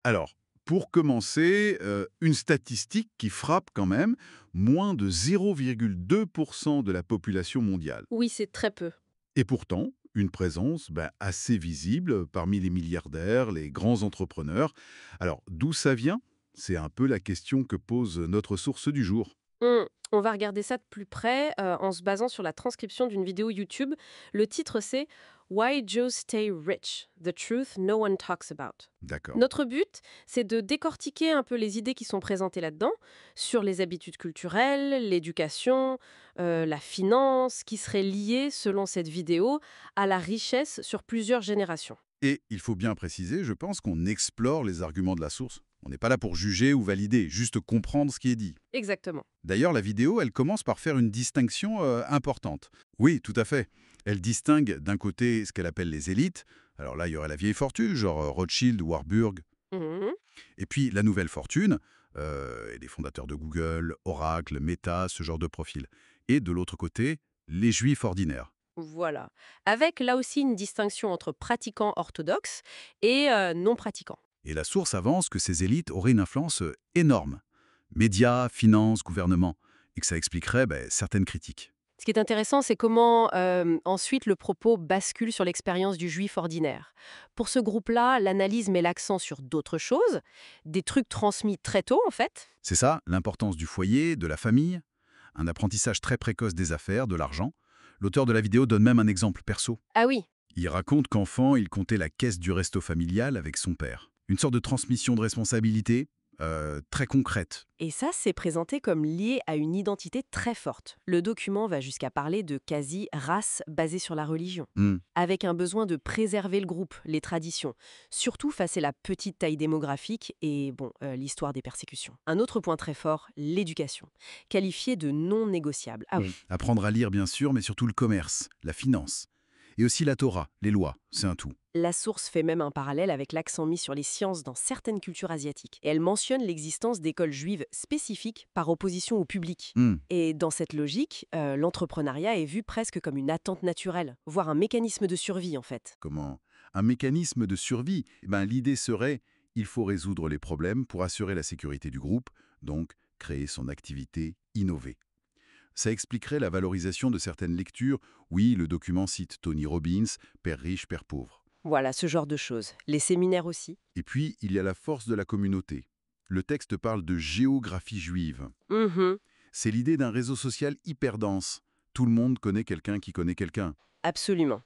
Alors, pour commencer, une statistique qui frappe quand même, moins de 0,2% de la population mondiale. Oui, c'est très peu. Et pourtant, une présence assez visible parmi les milliardaires, les grands entrepreneurs. Alors, d'où ça vient? C'est un peu la question que pose notre source du jour. On va regarder ça de plus près en se basant sur la transcription d'une vidéo YouTube. Le titre c'est Why Joe Stay Rich, The Truth No One Talks About. D'accord. Notre but, c'est de décortiquer un peu les idées qui sont présentées là-dedans, sur les habitudes culturelles, l'éducation, la finance, qui seraient liées, selon cette vidéo, à la richesse sur plusieurs générations. Et il faut bien préciser, je pense, qu'on explore les arguments de la source. On n'est pas là pour juger ou valider, juste comprendre ce qui est dit. Exactement. D'ailleurs, la vidéo, elle commence par faire une distinction importante. Oui, tout à fait. Elle distingue d'un côté ce qu'elle appelle les élites. Alors là, il y aurait la vieille fortune, genre Rothschild ou Warburg. Mhm. Et puis la nouvelle fortune, et les fondateurs de Google, Oracle, Meta, ce genre de profil. Et de l'autre côté, les juifs ordinaires. Voilà. Avec là aussi une distinction entre pratiquants orthodoxes et non pratiquants. Et la source avance que ces élites auraient une influence énorme. Médias, finances, gouvernement. Et que ça expliquerait certaines critiques. Ce qui est intéressant, c'est comment ensuite le propos bascule sur l'expérience du juif ordinaire. Pour ce groupe-là, l'analyse met l'accent sur d'autres choses, des trucs transmis très tôt en fait. C'est ça, l'importance du foyer, de la famille, un apprentissage très précoce des affaires, de l'argent. L'auteur de la vidéo donne même un exemple perso. Ah oui. Il raconte qu'enfant, il comptait la caisse du resto familial avec son père. Une sorte de transmission de responsabilité très concrète. Et ça, c'est présenté comme lié à une identité très forte. Le document va jusqu'à parler de quasi-race basée sur la religion, Hmm, avec un besoin de préserver le groupe, les traditions, surtout face à la petite taille démographique et l'histoire des persécutions. Un autre point très fort, l'éducation, qualifiée de non négociable. Ah oui. Apprendre à lire, bien sûr, mais surtout le commerce, la finance. Et aussi la Torah, les lois, c'est un tout. La source fait même un parallèle avec l'accent mis sur les sciences dans certaines cultures asiatiques. Et elle mentionne l'existence d'écoles juives spécifiques par opposition au public. Hmm, Et dans cette logique, l'entrepreneuriat est vu presque comme une attente naturelle, voire un mécanisme de survie en fait. comment un mécanisme de survie. L'idée serait, il faut résoudre les problèmes pour assurer la sécurité du groupe, donc créer son activité, innover. Ça expliquerait la valorisation de certaines lectures. Oui, le document cite Tony Robbins, Père riche, Père pauvre. Voilà, ce genre de choses. Les séminaires aussi. Et puis, il y a la force de la communauté. Le texte parle de géographie juive. Mhm, C'est l'idée d'un réseau social hyper dense. Tout le monde connaît quelqu'un qui connaît quelqu'un. absolument.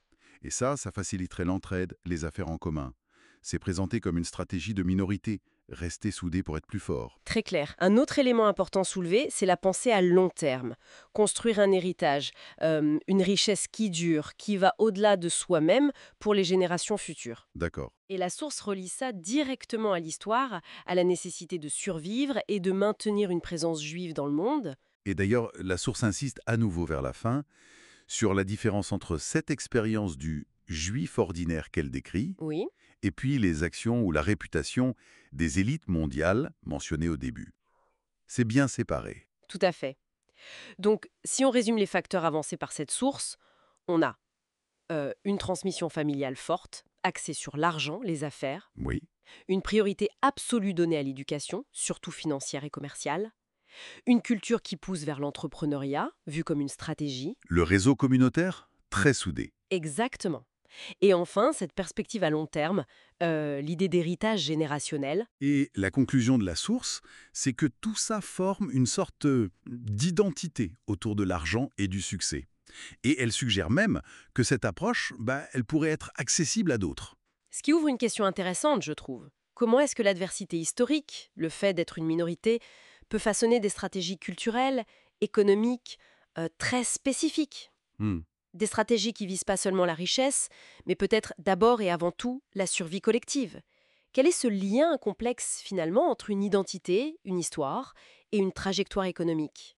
Et ça faciliterait l'entraide, les affaires en commun. C'est présenté comme une stratégie de minorité, rester soudé pour être plus fort. Très clair. Un autre élément important soulevé, c'est la pensée à long terme. Construire un héritage, une richesse qui dure, qui va au-delà de soi-même pour les générations futures. D'accord. Et la source relie ça directement à l'histoire, à la nécessité de survivre et de maintenir une présence juive dans le monde. Et d'ailleurs, la source insiste à nouveau vers la fin sur la différence entre cette expérience du juif ordinaire qu'elle décrit Oui, et puis les actions ou la réputation des élites mondiales mentionnées au début. C'est bien séparé. tout à fait. Donc, si on résume les facteurs avancés par cette source, on a une transmission familiale forte, axée sur l'argent, les affaires, Oui. une priorité absolue donnée à l'éducation, surtout financière et commerciale, une culture qui pousse vers l'entrepreneuriat, vue comme une stratégie. Le réseau communautaire, très soudé. Exactement. Et enfin, cette perspective à long terme, l'idée d'héritage générationnel. Et la conclusion de la source, c'est que tout ça forme une sorte d'identité autour de l'argent et du succès. Et elle suggère même que cette approche, elle pourrait être accessible à d'autres. Ce qui ouvre une question intéressante, je trouve. Comment est-ce que l'adversité historique, le fait d'être une minorité, peut façonner des stratégies culturelles, économiques, très spécifiques? Hmm. Des stratégies qui visent pas seulement la richesse, mais peut-être d'abord et avant tout la survie collective. Quel est ce lien complexe finalement entre une identité, une histoire et une trajectoire économique?